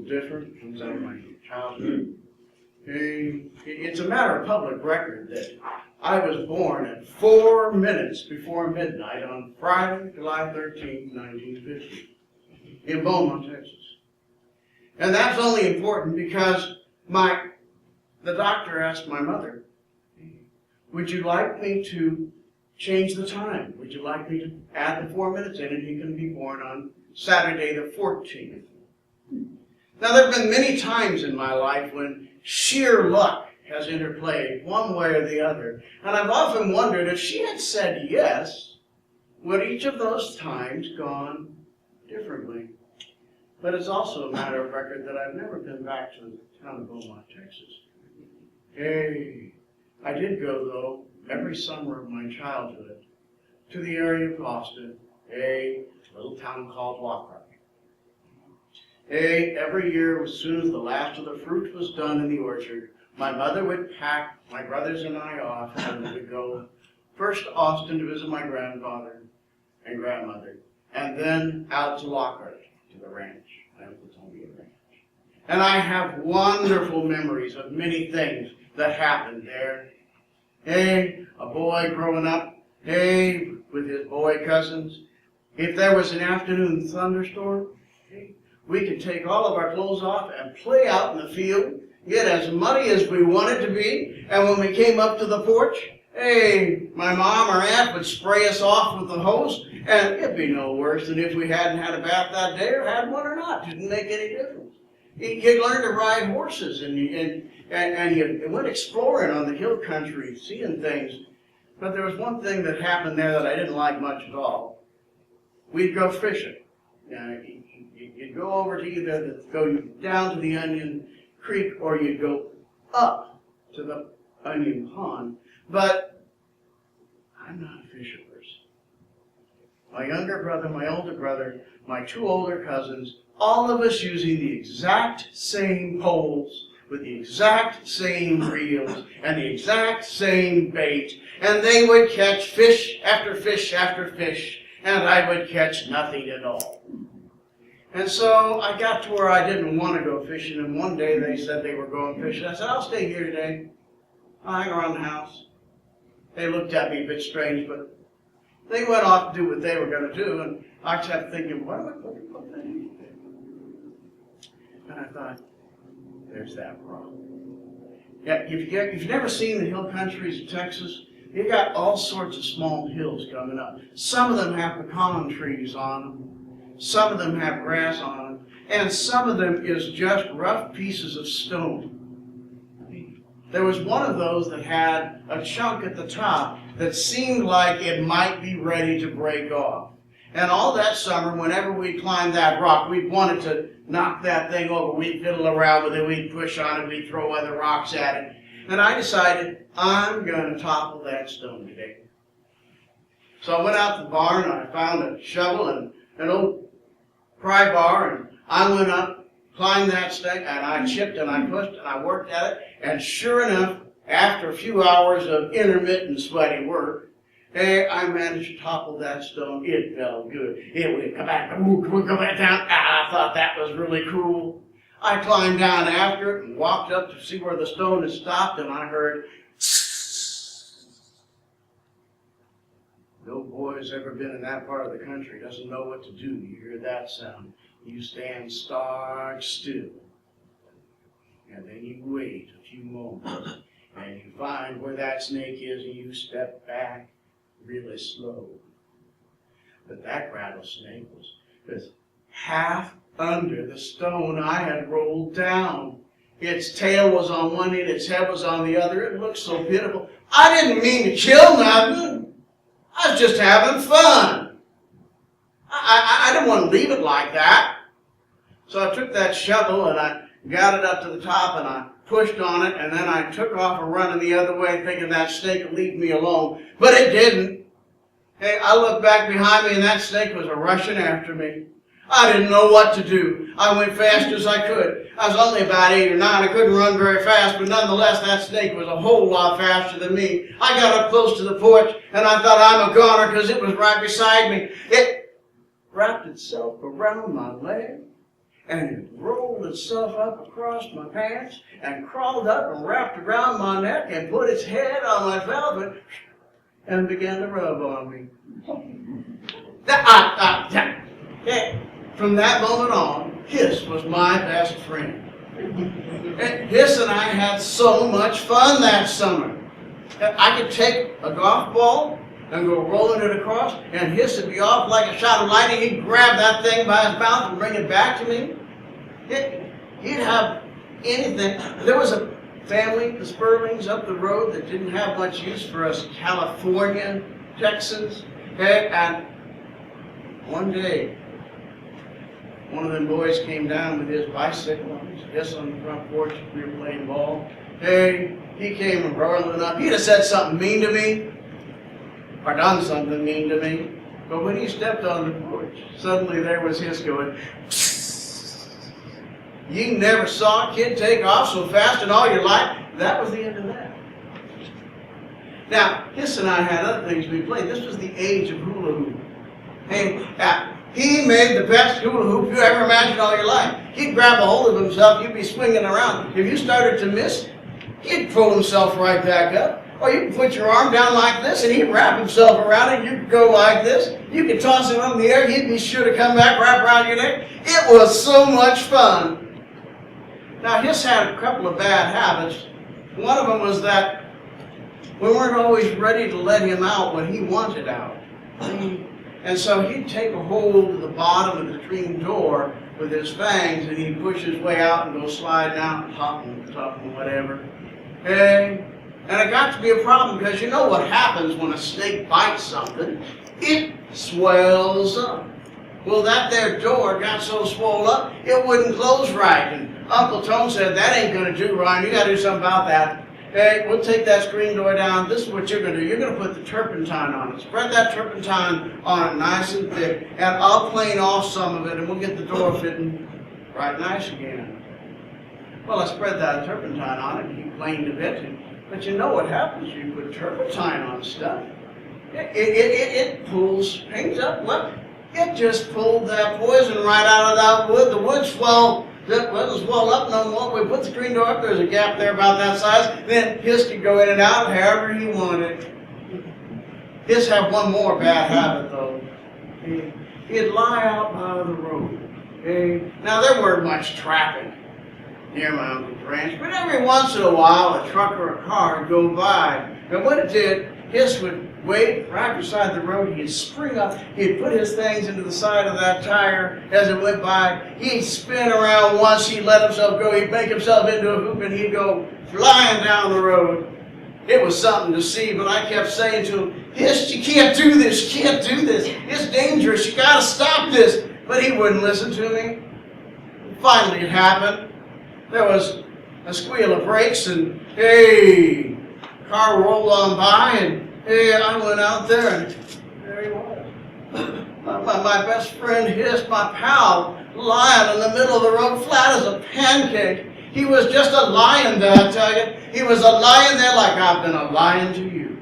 different from some of my childhood. It's a matter of public record that I was born at 4 minutes before midnight on Friday, July 13th, 1950, in Beaumont, Texas. And that's only important because the doctor asked my mother, would you like me to change the time? Would you like me to add the 4 minutes in and he can be born on Saturday the 14th? Now, there have been many times in my life when sheer luck has interplayed one way or the other. And I've often wondered if she had said yes, would each of those times gone differently? But it's also a matter of record that I've never been back to the town of Beaumont, Texas. I did go, though, every summer of my childhood to the area of Austin, a little town called Lockhart. Every year, as soon as the last of the fruit was done in the orchard, my mother would pack my brothers and I off, and we would go first to Austin to visit my grandfather and grandmother, and then out to Lockhart, to the ranch, my Uncle Tony Ranch. And I have wonderful memories of many things that happened there. A boy growing up, with his boy cousins. If there was an afternoon thunderstorm, we could take all of our clothes off and play out in the field, get as muddy as we wanted to be, and when we came up to the porch, my mom or aunt would spray us off with the hose, and it'd be no worse than if we hadn't had a bath that day or had one or not. It didn't make any difference. You learn to ride horses, and you went exploring on the hill country, seeing things. But there was one thing that happened there that I didn't like much at all. We'd go fishing. You'd go over to go down to the Onion Creek, or you'd go up to the Onion Pond. But I'm not a fisher person. My younger brother, my older brother, my two older cousins, all of us using the exact same poles, with the exact same reels, and the exact same bait, and they would catch fish after fish after fish, and I would catch nothing at all. And so I got to where I didn't want to go fishing, and one day they said they were going fishing. I said, I'll stay here today. I'll hang around the house. They looked at me a bit strange, but they went off to do what they were going to do, and I kept thinking, what they do? And I thought, there's that rock. Yeah, if you've never seen the hill countries of Texas, you've got all sorts of small hills coming up. Some of them have pecan trees on them. Some of them have grass on them. And some of them is just rough pieces of stone. There was one of those that had a chunk at the top that seemed like it might be ready to break off. And all that summer, whenever we climbed that rock, we wanted to knock that thing over. We'd fiddle around with it, we'd push on it, we'd throw other rocks at it. And I decided, I'm going to topple that stone today. So I went out to the barn, and I found a shovel and an old pry bar, and I went up, climbed that stake, and I chipped and I pushed and I worked at it. And sure enough, after a few hours of intermittent sweaty work, I managed to topple that stone. It felt good. It would come back down. I thought that was really cool. I climbed down after it and walked up to see where the stone had stopped, and I heard, no boy who's ever been in that part of the country doesn't know what to do. You hear that sound, you stand stark still, and then you wait a few moments, and you find where that snake is, and you step back really slow. But that rattlesnake was half under the stone I had rolled down. Its tail was on one end, its head was on the other. It looked so pitiful. I didn't mean to kill nothing. I was just having fun. I didn't want to leave it like that. So I took that shovel and I got it up to the top and I pushed on it, and then I took off and running the other way thinking that snake would leave me alone. But it didn't. I looked back behind me and that snake was rushing after me. I didn't know what to do. I went fast as I could. I was only about 8 or 9. I couldn't run very fast, but nonetheless, that snake was a whole lot faster than me. I got up close to the porch, and I thought, I'm a goner, because it was right beside me. It wrapped itself around my leg, and it rolled itself up across my pants and crawled up and wrapped around my neck and put its head on my velvet and began to rub on me. From that moment on, Hiss was my best friend. And Hiss and I had so much fun that summer. I could take a golf ball and go rolling it across, and Hiss would be off like a shot of lightning. He'd grab that thing by his mouth and bring it back to me. He'd have anything. There was a family, the Sperlings, up the road that didn't have much use for us California Texans. Okay? And one day, one of them boys came down with his bicycle, Hiss on the front porch. We were playing ball. Hey, he came rolling up. He'd have said something mean to me, or done something mean to me. But when he stepped on the porch, suddenly there was Hiss going, psst. You never saw a kid take off so fast in all your life. That was the end of that. Now, Hiss and I had other things we played. This was the age of hula hoop. Hey, he made the best hula hoop you ever imagined all your life. He'd grab a hold of himself, you'd be swinging around. If you started to miss, he'd pull himself right back up. Or you could put your arm down like this and he'd wrap himself around it. You could go like this. You could toss him up in the air. He'd be sure to come back right around your neck. It was so much fun. Now, Hiss had a couple of bad habits. One of them was that we weren't always ready to let him out when he wanted out. And so he'd take a hold of the bottom of the screen door with his fangs and he'd push his way out and go sliding out and topping, whatever. Okay? And it got to be a problem because you know what happens when a snake bites something? It swells up. Well, that there door got so swollen up, it wouldn't close right. And Uncle Tom said, that ain't going to do, Ryan. You got to do something about that. Hey, we'll take that screen door down. This is what you're going to do. You're going to put the turpentine on it. Spread that turpentine on it nice and thick. And I'll plane off some of it, and we'll get the door fitting right nice again. Well, I spread that turpentine on it, and he planed a bit. But you know what happens when you put turpentine on stuff? It pulls things up. Well, it just pulled that poison right out of that wood. The wood swelled. That wasn't swelled up no more. We put the screen door up. There's a gap there about that size. Then Hiss could go in and out however he wanted. Hiss had one more bad habit, though. He'd lie out by the road. Now, there weren't much traffic near my uncle's ranch, but every once in a while, a truck or a car would go by. And what it did, Hiss would wait right beside the road. He'd spring up. He'd put his things into the side of that tire as it went by. He'd spin around once. He'd let himself go. He'd make himself into a hoop, and he'd go flying down the road. It was something to see, but I kept saying to him, Hiss, you can't do this. You can't do this. It's dangerous. You got to stop this. But he wouldn't listen to me. Finally, it happened. There was a squeal of brakes, and hey, car rolled on by, and hey, I went out there, and there he was. My best friend Hiss, my pal, lying in the middle of the road, flat as a pancake. He was just a lion there, I tell you. He was a lion there like I've been a lion to you.